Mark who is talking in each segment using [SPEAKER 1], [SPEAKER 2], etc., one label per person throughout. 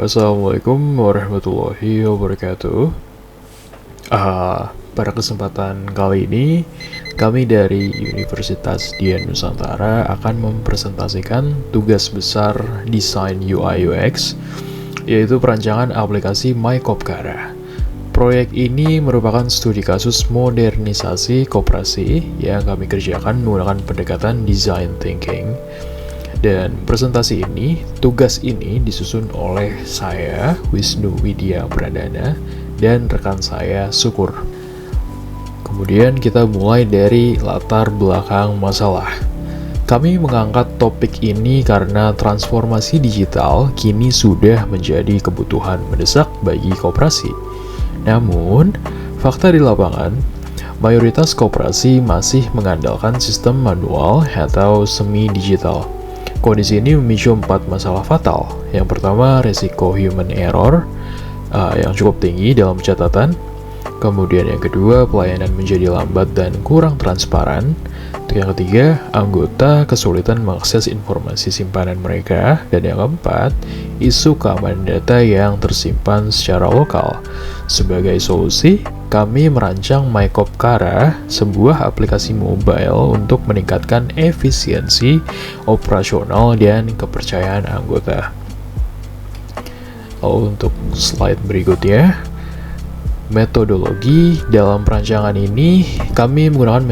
[SPEAKER 1] Assalamualaikum warahmatullahi wabarakatuh. Pada kesempatan kali ini, kami dari Universitas Dian Nusantara akan mempresentasikan tugas besar desain UI UX, yaitu perancangan aplikasi MyKopkara. Proyek ini merupakan studi kasus modernisasi koperasi yang kami kerjakan menggunakan pendekatan design thinking. Dan tugas ini disusun oleh saya, Wisnu Widya Pradana, dan rekan saya, Syukur. Kemudian kita mulai dari latar belakang masalah. Kami mengangkat topik ini karena transformasi digital kini sudah menjadi kebutuhan mendesak bagi koperasi. Namun, fakta di lapangan, mayoritas koperasi masih mengandalkan sistem manual atau semi-digital. Kondisi ini memicu 4 masalah fatal. Yang pertama, resiko human error yang cukup tinggi dalam catatan. Kemudian yang kedua, pelayanan menjadi lambat dan kurang transparan. Yang ketiga, anggota kesulitan mengakses informasi simpanan mereka. Dan yang keempat, isu keamanan data yang tersimpan secara lokal. Sebagai solusi, kami merancang MyKopkara, sebuah aplikasi mobile untuk meningkatkan efisiensi operasional dan kepercayaan anggota. Lalu untuk slide berikutnya, metodologi dalam perancangan ini, kami menggunakan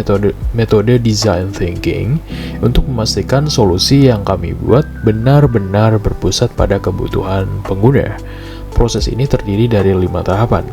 [SPEAKER 1] metode design thinking untuk memastikan solusi yang kami buat benar-benar berpusat pada kebutuhan pengguna. Proses ini terdiri dari 5 tahapan.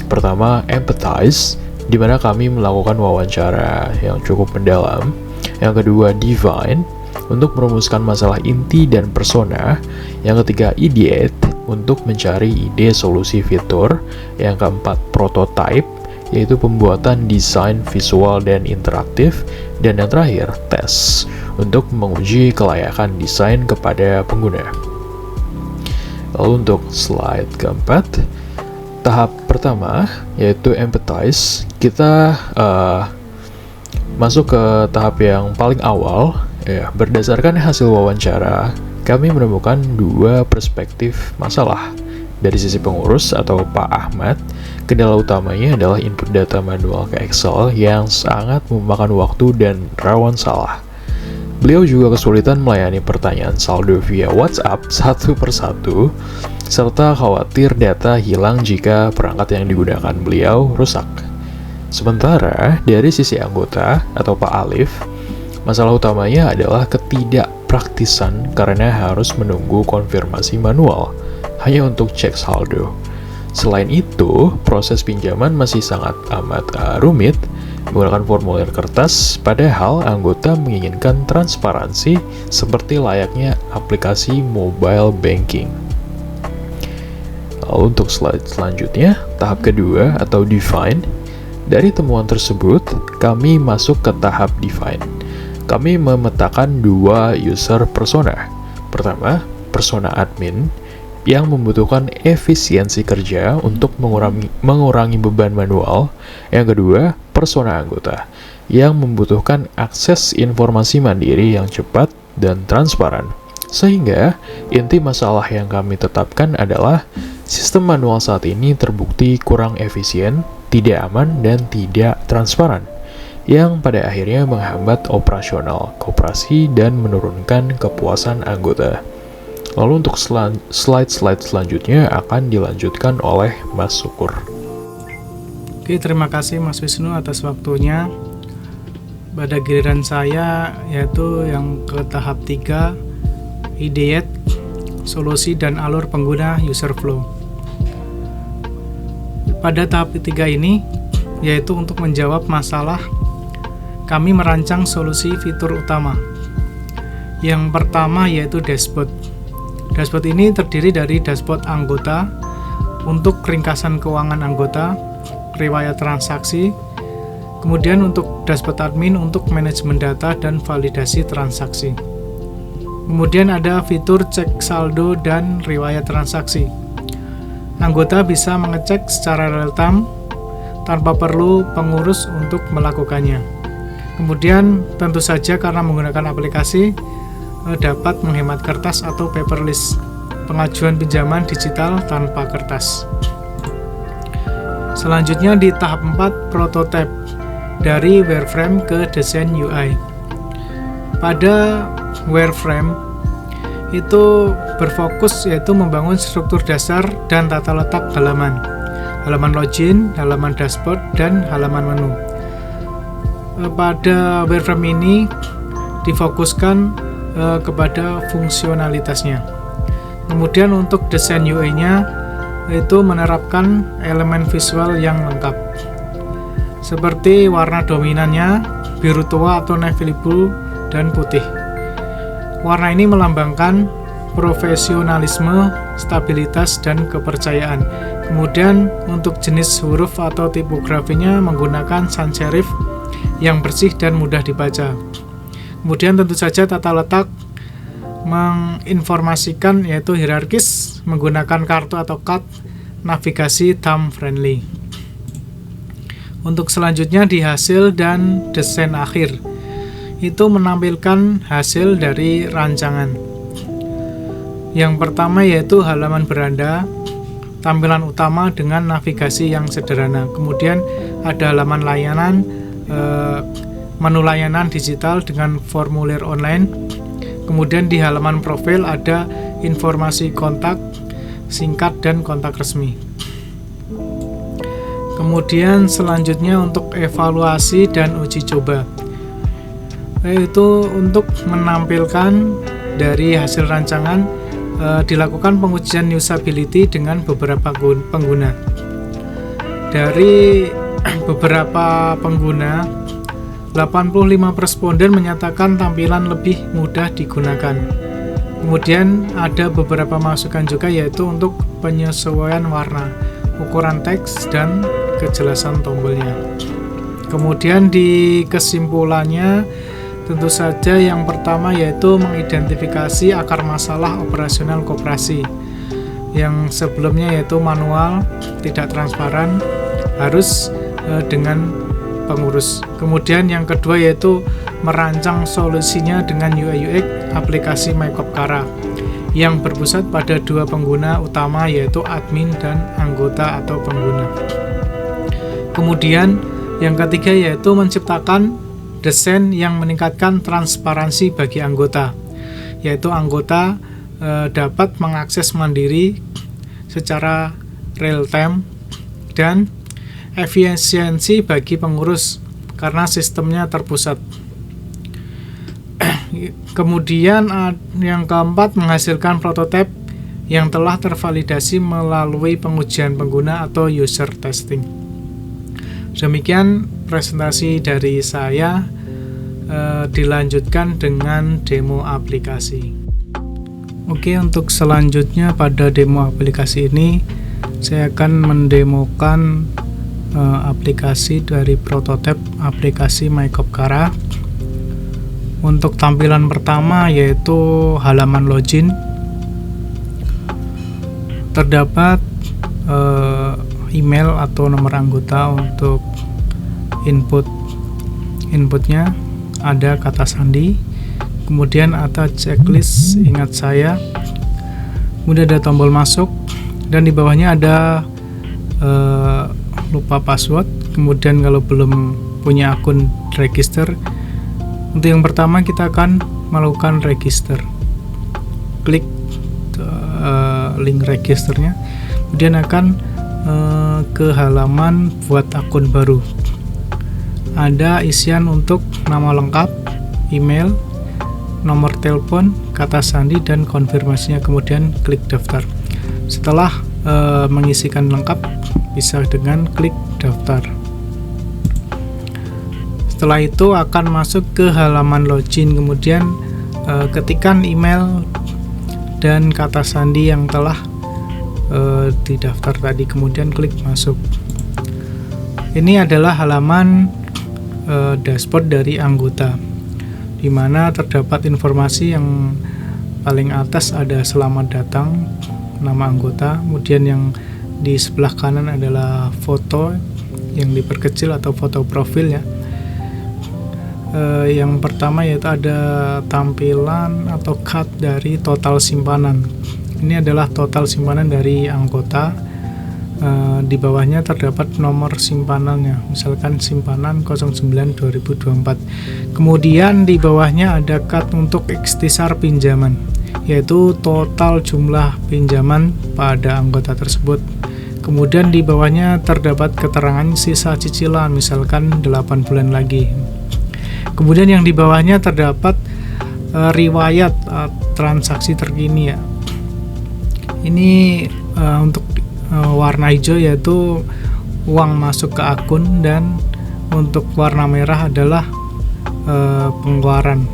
[SPEAKER 1] Pertama, empathize, di mana kami melakukan wawancara yang cukup mendalam. Yang kedua, define, untuk merumuskan masalah inti dan persona. Yang ketiga, ideate, untuk mencari ide solusi fitur. Yang keempat, prototype, yaitu pembuatan desain visual dan interaktif. Dan yang terakhir, test, untuk menguji kelayakan desain kepada pengguna. Lalu untuk slide keempat, tahap pertama, yaitu empathize, kita masuk ke tahap yang paling awal. Berdasarkan hasil wawancara, kami menemukan 2 perspektif masalah. Dari sisi pengurus atau Pak Ahmad, kendala utamanya adalah input data manual ke Excel yang sangat memakan waktu dan rawan salah. Beliau juga kesulitan melayani pertanyaan saldo via WhatsApp satu persatu, serta khawatir data hilang jika perangkat yang digunakan beliau rusak. Sementara dari sisi anggota atau Pak Alif, masalah utamanya adalah ketidakpraktisan karena harus menunggu konfirmasi manual hanya untuk cek saldo. Selain itu, proses pinjaman masih sangat amat rumit menggunakan formulir kertas, padahal anggota menginginkan transparansi seperti layaknya aplikasi mobile banking. Lalu untuk slide selanjutnya, tahap kedua atau define. Dari temuan tersebut, kami masuk ke tahap define. Kami memetakan 2 user persona. Pertama, persona admin, yang membutuhkan efisiensi kerja untuk mengurangi beban manual. Yang kedua, persona anggota, yang membutuhkan akses informasi mandiri yang cepat dan transparan. Sehingga, inti masalah yang kami tetapkan adalah sistem manual saat ini terbukti kurang efisien, tidak aman, dan tidak transparan, yang pada akhirnya menghambat operasional koperasi dan menurunkan kepuasan anggota. Lalu untuk slide selanjutnya akan dilanjutkan oleh Mas Syukur.
[SPEAKER 2] Oke, terima kasih Mas Wisnu atas waktunya. Pada giliran saya, yaitu yang ke tahap 3, ideate, solusi dan alur pengguna user flow. Pada tahap ketiga ini, yaitu untuk menjawab masalah, kami merancang solusi fitur utama. Yang pertama yaitu dashboard. Dashboard ini terdiri dari dashboard anggota untuk ringkasan keuangan anggota, riwayat transaksi, kemudian untuk dashboard admin untuk manajemen data dan validasi transaksi. Kemudian ada fitur cek saldo dan riwayat transaksi. Anggota bisa mengecek secara real-time tanpa perlu pengurus untuk melakukannya. Kemudian tentu saja karena menggunakan aplikasi dapat menghemat kertas atau paperless. pengajuan pinjaman digital tanpa kertas. Selanjutnya di tahap 4, prototype dari wireframe ke desain UI. Pada wireframe itu berfokus yaitu membangun struktur dasar dan tata letak halaman login, halaman dashboard, dan halaman menu. Pada wireframe ini difokuskan kepada fungsionalitasnya. Kemudian untuk desain UI-nya itu menerapkan elemen visual yang lengkap seperti warna dominannya biru tua atau navy blue dan putih. Warna ini melambangkan profesionalisme, stabilitas, dan kepercayaan. Kemudian untuk jenis huruf atau tipografinya menggunakan sans serif yang bersih dan mudah dibaca. Kemudian tentu saja tata letak menginformasikan yaitu hierarkis menggunakan kartu atau card, navigasi thumb friendly. Untuk selanjutnya di hasil dan desain akhir itu menampilkan hasil dari rancangan. Yang pertama yaitu halaman beranda, tampilan utama dengan navigasi yang sederhana. Kemudian ada halaman layanan, menu layanan digital dengan formulir online. Kemudian di halaman profil ada informasi kontak, singkat, dan kontak resmi. Kemudian selanjutnya untuk evaluasi dan uji coba, yaitu untuk menampilkan dari hasil rancangan dilakukan pengujian usability dengan beberapa pengguna. Dari beberapa pengguna, 85 responden menyatakan tampilan lebih mudah digunakan. Kemudian ada beberapa masukan juga yaitu untuk penyesuaian warna, ukuran teks, dan kejelasan tombolnya. Kemudian di kesimpulannya tentu saja yang pertama yaitu mengidentifikasi akar masalah operasional koperasi. Yang sebelumnya yaitu manual, tidak transparan, harus dengan pengurus. Kemudian yang kedua yaitu merancang solusinya dengan UI UX aplikasi MyCopCara yang berpusat pada dua pengguna utama yaitu admin dan anggota atau pengguna. Kemudian yang ketiga yaitu menciptakan desain yang meningkatkan transparansi bagi anggota, yaitu anggota dapat mengakses mandiri secara real time dan efisiensi bagi pengurus karena sistemnya terpusat. Kemudian yang keempat menghasilkan prototipe yang telah tervalidasi melalui pengujian pengguna atau user testing. Demikian presentasi dari saya, dilanjutkan dengan demo aplikasi. Oke, untuk selanjutnya pada demo aplikasi ini saya akan mendemokan aplikasi dari prototipe aplikasi MyCopCara. Untuk tampilan pertama yaitu halaman login. Terdapat email atau nomor anggota untuk inputnya, ada kata sandi, kemudian ada checklist ingat saya, kemudian ada tombol masuk, dan di bawahnya ada lupa password. Kemudian kalau belum punya akun register, untuk yang pertama kita akan melakukan register, klik link registernya, kemudian akan ke halaman buat akun baru. Ada isian untuk nama lengkap, email, nomor telepon, kata sandi, dan konfirmasinya. Kemudian klik daftar. Setelah mengisikan lengkap, bisa dengan klik daftar. Setelah itu akan masuk ke halaman login. Kemudian ketikkan email dan kata sandi yang telah didaftar tadi, kemudian klik masuk. Ini adalah halaman dashboard dari anggota, di mana terdapat informasi. Yang paling atas ada selamat datang, nama anggota, kemudian yang di sebelah kanan adalah foto yang diperkecil atau foto profil ya. Yang pertama yaitu ada tampilan atau cut dari total simpanan. Ini adalah total simpanan dari anggota. Di bawahnya terdapat nomor simpanannya, misalkan simpanan 09/2024. Kemudian di bawahnya ada cut untuk ikhtisar pinjaman, yaitu total jumlah pinjaman pada anggota tersebut. Kemudian di bawahnya terdapat keterangan sisa cicilan, misalkan 8 bulan lagi. Kemudian yang di bawahnya terdapat riwayat transaksi terkini ya. Ini untuk warna hijau yaitu uang masuk ke akun, dan untuk warna merah adalah pengeluaran.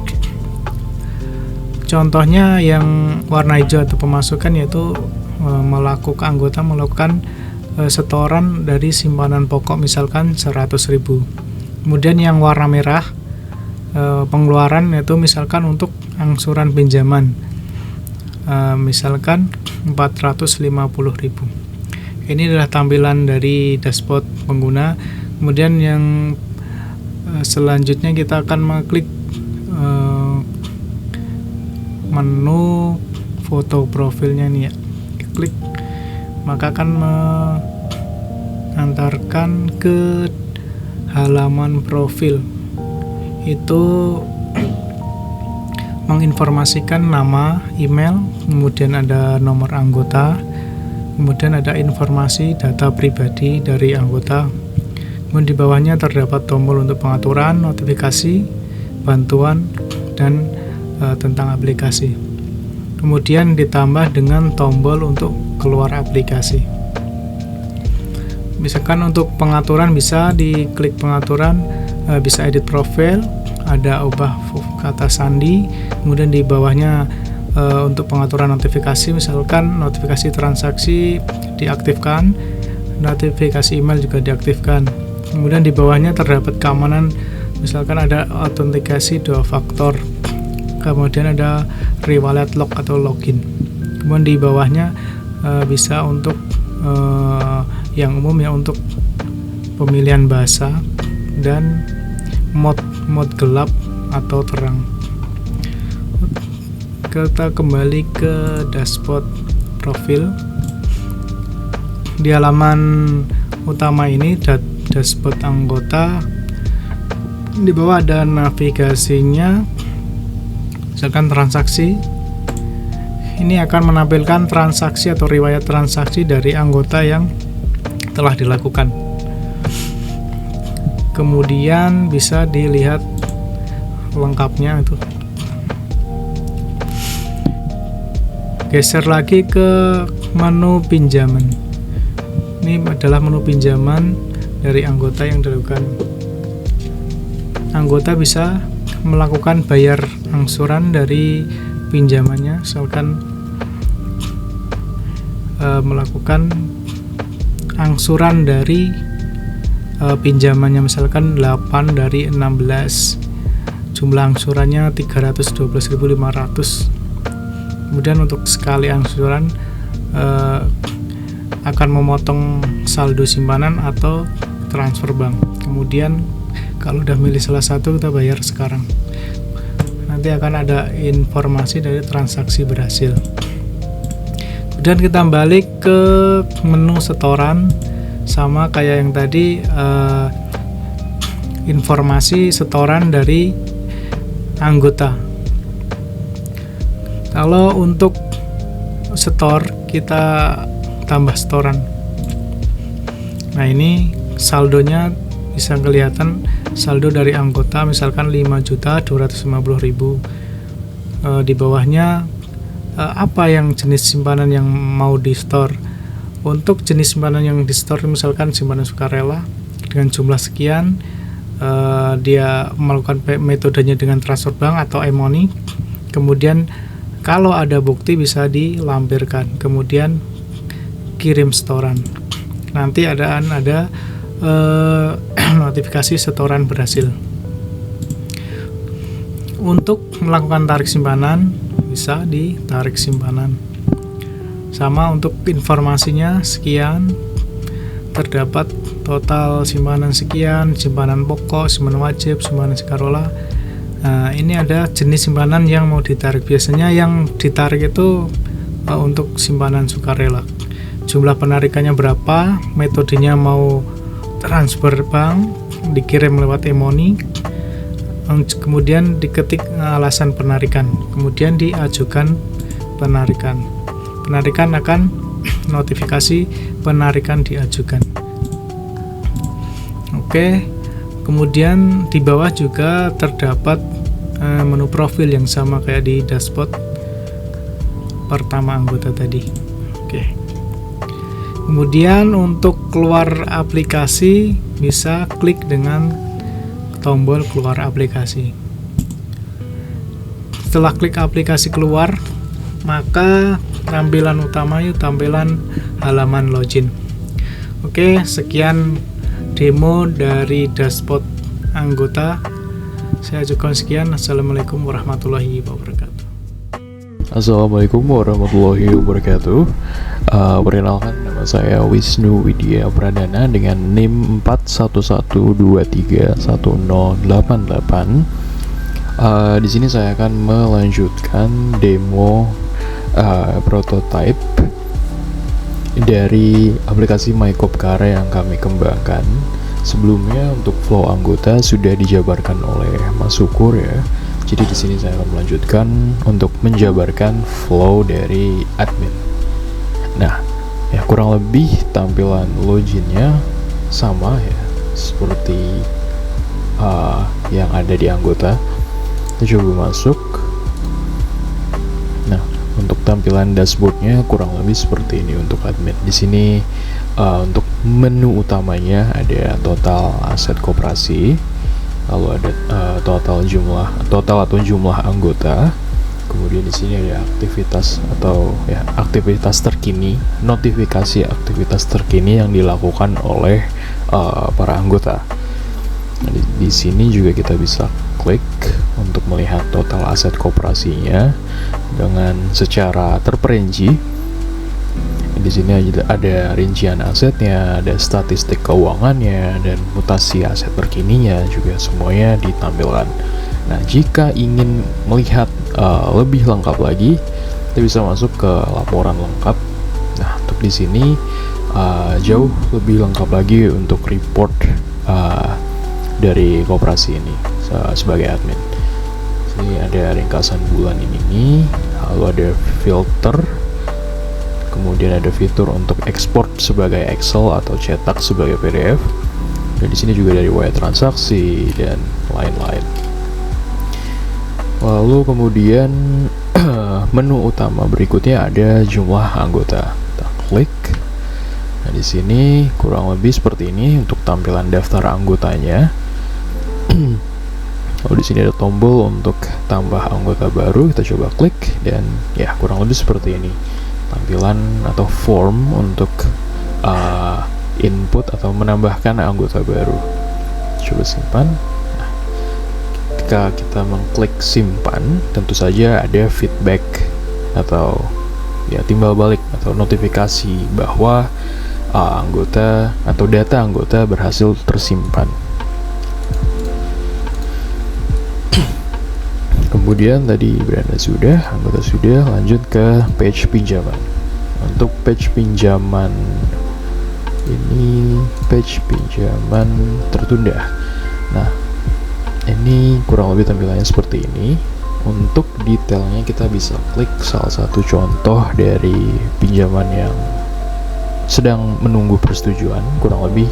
[SPEAKER 2] Contohnya yang warna hijau atau pemasukan yaitu anggota melakukan setoran dari simpanan pokok, misalkan 100.000. Kemudian yang warna merah pengeluaran yaitu misalkan untuk angsuran pinjaman, misalkan 450.000. Ini adalah tampilan dari dashboard pengguna. Kemudian yang selanjutnya kita akan mengklik menu foto profilnya nih ya. Klik, maka akan mengantarkan ke halaman profil. Itu menginformasikan nama, email, kemudian ada nomor anggota, kemudian ada informasi data pribadi dari anggota. Kemudian di bawahnya terdapat tombol untuk pengaturan, notifikasi, bantuan, dan tentang aplikasi. Kemudian ditambah dengan tombol untuk keluar aplikasi. Misalkan untuk pengaturan bisa diklik pengaturan, bisa edit profil, ada ubah kata sandi, kemudian di bawahnya untuk pengaturan notifikasi, misalkan notifikasi transaksi diaktifkan, notifikasi email juga diaktifkan. Kemudian di bawahnya terdapat keamanan, misalkan ada autentikasi 2 faktor, kemudian ada rewallet lock atau login. Kemudian di bawahnya bisa untuk yang umum ya, untuk pemilihan bahasa dan mode gelap atau terang. Kita kembali ke dashboard profil. Di halaman utama ini dashboard anggota, di bawah ada navigasinya, misalkan transaksi. Ini akan menampilkan transaksi atau riwayat transaksi dari anggota yang telah dilakukan. Kemudian bisa dilihat lengkapnya itu. Geser lagi ke menu pinjaman. Ini adalah menu pinjaman dari anggota yang dilakukan. Anggota bisa melakukan bayar angsuran dari pinjamannya, misalkan melakukan angsuran dari pinjamannya, misalkan 8 dari 16, jumlah angsurannya 312.500. Kemudian untuk sekali angsuran akan memotong saldo simpanan atau transfer bank. Kemudian kalau udah milih salah satu, kita bayar sekarang. Nanti akan ada informasi dari transaksi berhasil. Kemudian kita balik ke menu setoran, sama kayak yang tadi, informasi setoran dari anggota. Kalau untuk setor, kita tambah setoran. Nah, ini saldonya bisa kelihatan, saldo dari anggota misalkan 5.250.000. Di bawahnya apa yang jenis simpanan yang mau di store. Untuk jenis simpanan yang di store, misalkan simpanan sukarela dengan jumlah sekian, dia melakukan metodenya dengan transfer bank atau e-money. Kemudian kalau ada bukti bisa dilampirkan, kemudian kirim setoran. Nanti ada notifikasi setoran berhasil. Untuk melakukan tarik simpanan, bisa ditarik simpanan. Sama untuk informasinya sekian, terdapat total simpanan sekian, simpanan pokok, simpanan wajib, simpanan sukarela. Nah, ini ada jenis simpanan yang mau ditarik. Biasanya yang ditarik itu untuk simpanan sukarela. Jumlah penarikannya berapa, metodenya mau transfer bank, dikirim lewat e-money, kemudian diketik alasan penarikan, kemudian diajukan penarikan. Penarikan akan notifikasi penarikan diajukan. Oke, kemudian di bawah juga terdapat menu profil yang sama kayak di dashboard pertama anggota tadi. Oke. Kemudian untuk keluar aplikasi bisa klik dengan tombol keluar aplikasi. Setelah klik aplikasi keluar, maka tampilan utama itu tampilan halaman login. Oke, sekian demo dari dashboard anggota. Saya cukup sekian. Assalamualaikum warahmatullahi wabarakatuh.
[SPEAKER 1] Assalamualaikum warahmatullahi wabarakatuh. Perkenalkan, nama saya Wisnu Widya Pradana dengan NIM 4112310088. Di sini saya akan melanjutkan demo prototype dari aplikasi MyCopCare yang kami kembangkan. Sebelumnya untuk flow anggota sudah dijabarkan oleh Mas Syukur ya. Jadi di sini saya akan melanjutkan untuk menjabarkan flow dari admin. Nah, ya kurang lebih tampilan loginnya sama ya seperti yang ada di anggota. Kita coba masuk. Nah, untuk tampilan dashboardnya kurang lebih seperti ini untuk admin. Di sini untuk menu utamanya ada total aset koperasi, lalu ada total atau jumlah anggota. Kemudian di sini ada aktivitas atau ya aktivitas terkini, notifikasi aktivitas terkini yang dilakukan oleh para anggota. Nah, di sini juga kita bisa klik untuk melihat total aset koperasinya dengan secara terperinci. Di sini ada rincian asetnya, ada statistik keuangannya, dan mutasi aset terkininya juga semuanya ditampilkan. Nah, jika ingin melihat lebih lengkap lagi, kita bisa masuk ke laporan lengkap. Nah, untuk di sini jauh lebih lengkap lagi untuk report dari koperasi ini sebagai admin. Sini ada ringkasan bulan ini, lalu ada filter. Kemudian ada fitur untuk ekspor sebagai Excel atau cetak sebagai PDF. Dan di sini juga dari wire transaksi dan lain-lain. Lalu kemudian menu utama berikutnya ada jumlah anggota. Kita klik. Nah, di sini kurang lebih seperti ini untuk tampilan daftar anggotanya. Lalu di sini ada tombol untuk tambah anggota baru. Kita coba klik dan ya kurang lebih seperti ini. Tampilan atau form untuk input atau menambahkan anggota baru. Coba simpan. Nah, ketika kita mengklik simpan, tentu saja ada feedback atau ya timbal balik atau notifikasi bahwa anggota atau data anggota berhasil tersimpan. Kemudian tadi beranda sudah, anggota sudah, lanjut ke page pinjaman. Untuk page pinjaman ini page pinjaman tertunda. Nah, ini kurang lebih tampilannya seperti ini. Untuk detailnya kita bisa klik salah satu contoh dari pinjaman yang sedang menunggu persetujuan. Kurang lebih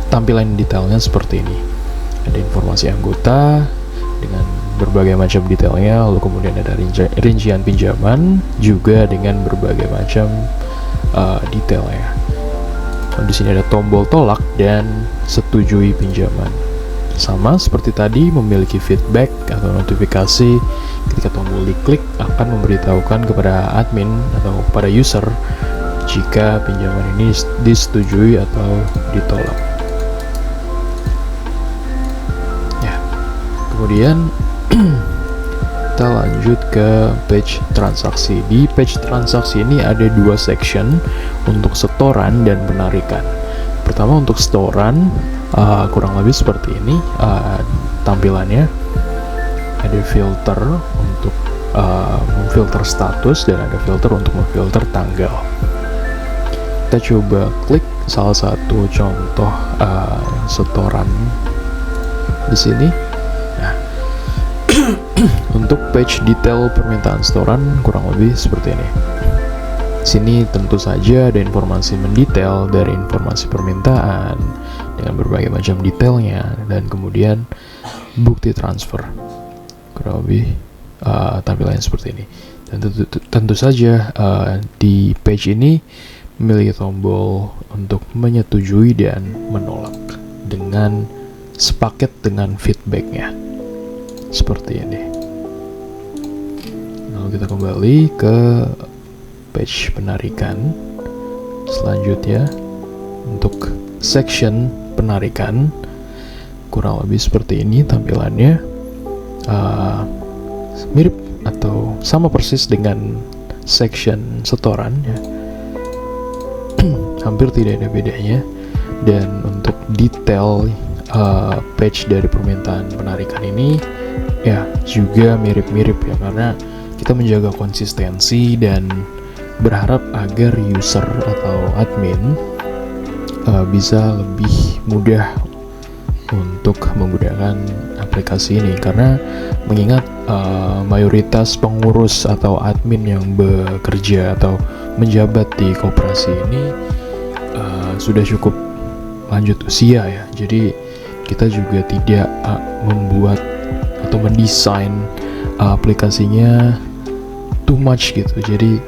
[SPEAKER 1] tampilan detailnya seperti ini. Ada informasi anggota dengan berbagai macam detailnya, lalu kemudian ada rincian pinjaman juga dengan berbagai macam detailnya. Di sini ada tombol tolak dan setujui pinjaman. Sama seperti tadi, memiliki feedback atau notifikasi. Ketika tombol diklik akan memberitahukan kepada admin atau kepada user jika pinjaman ini disetujui atau ditolak. Ya, kemudian kita lanjut ke page transaksi. Di page transaksi ini ada dua section untuk setoran dan penarikan. Pertama untuk setoran, kurang lebih seperti ini tampilannya. Ada filter untuk memfilter status dan ada filter untuk memfilter tanggal. Kita coba klik salah satu contoh setoran di sini. Nah, untuk page detail permintaan setoran kurang lebih seperti ini. Sini tentu saja ada informasi mendetail dari informasi permintaan dengan berbagai macam detailnya, dan kemudian bukti transfer. Kurang lebih tampilannya seperti ini. Dan tentu saja di page ini memiliki tombol untuk menyetujui dan menolak dengan sepaket dengan feedbacknya seperti ini. Lalu kita kembali ke page penarikan. Selanjutnya untuk section penarikan kurang lebih seperti ini tampilannya, mirip atau sama persis dengan section setoran ya. Hampir tidak ada bedanya. Dan untuk detail page dari permintaan penarikan ini ya juga mirip-mirip ya, karena kita menjaga konsistensi dan berharap agar user atau admin bisa lebih mudah untuk menggunakan aplikasi ini, karena mengingat mayoritas pengurus atau admin yang bekerja atau menjabat di koperasi ini sudah cukup lanjut usia ya. Jadi kita juga tidak membuat atau mendesain aplikasinya too much gitu. Jadi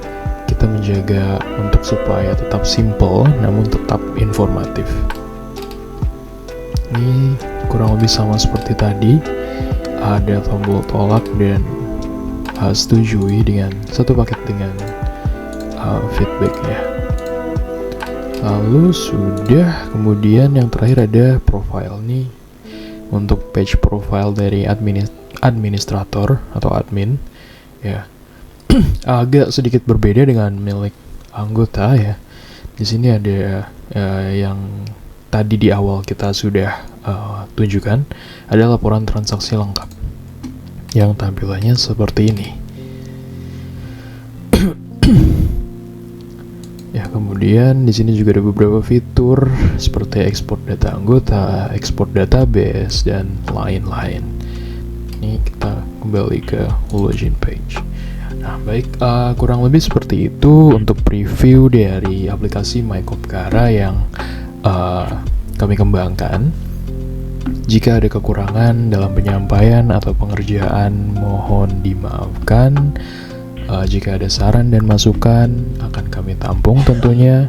[SPEAKER 1] kita menjaga untuk supaya tetap simple namun tetap informatif. Ini kurang lebih sama seperti tadi, ada tombol tolak dan setujui dengan satu paket dengan feedback ya. Lalu sudah, kemudian yang terakhir ada profile nih. Untuk page profile dari administrator atau admin ya, agak sedikit berbeda dengan milik anggota ya. Di sini ada yang tadi di awal kita sudah tunjukkan, ada laporan transaksi lengkap yang tampilannya seperti ini. Ya, kemudian di sini juga ada beberapa fitur seperti ekspor data anggota, ekspor database, dan lain-lain. Ini kita kembali ke login page. Nah, baik, kurang lebih seperti itu untuk preview dari aplikasi MyKopkara yang kami kembangkan. Jika ada kekurangan dalam penyampaian atau pengerjaan, mohon dimaafkan. Jika ada saran dan masukan, akan kami tampung tentunya.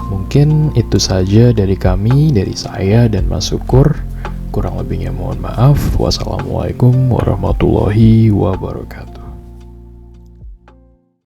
[SPEAKER 1] Mungkin itu saja dari kami, dari saya dan Mas Syukur. Kurang lebihnya mohon maaf. Wassalamualaikum warahmatullahi wabarakatuh.